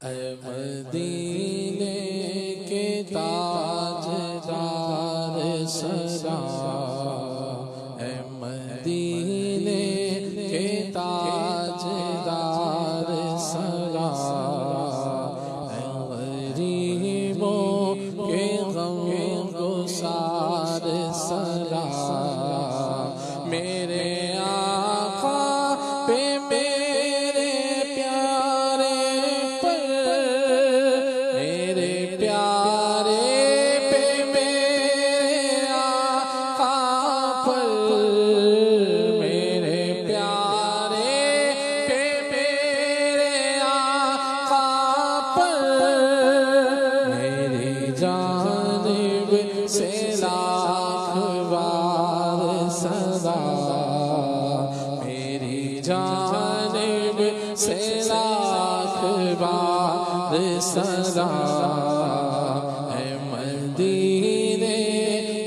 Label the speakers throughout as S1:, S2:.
S1: ऐ मदीने के ताजदार सदा, ऐ मदीने के ताजदार सदा, ऐ गरीबों के गम गुसार सदा, मेरे आका पे मेरे प्यारे पर, मेरे प्यारे पे मेरे आका पर, मेरे प्यारे पे मेरे आका पर, मेरी जानिब से लाख बार सदा, मेरी जानिब से लाख बार सदा, ऐ मदीने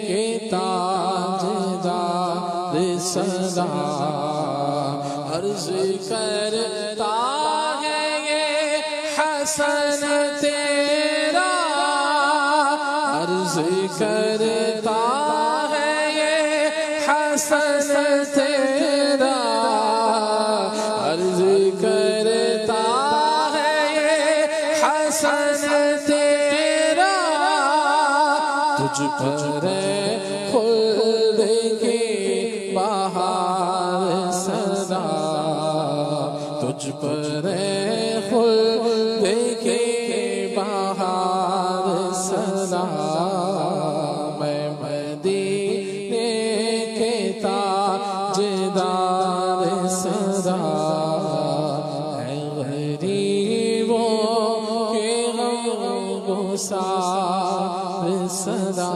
S1: के ताजदार सदा। अर्ज़ करता है ये हसन तेरा, अर्ज़ करता है ये हसन तेरा, अर्ज़ करता है ये हसन तेरा, तुझ पर खुल्द की बहार सदा, तुझ पर खुल्द की बहार सदा, मैं मदीने के ताजदार सदा, ऐ गरीबों के गम गुसार सदा।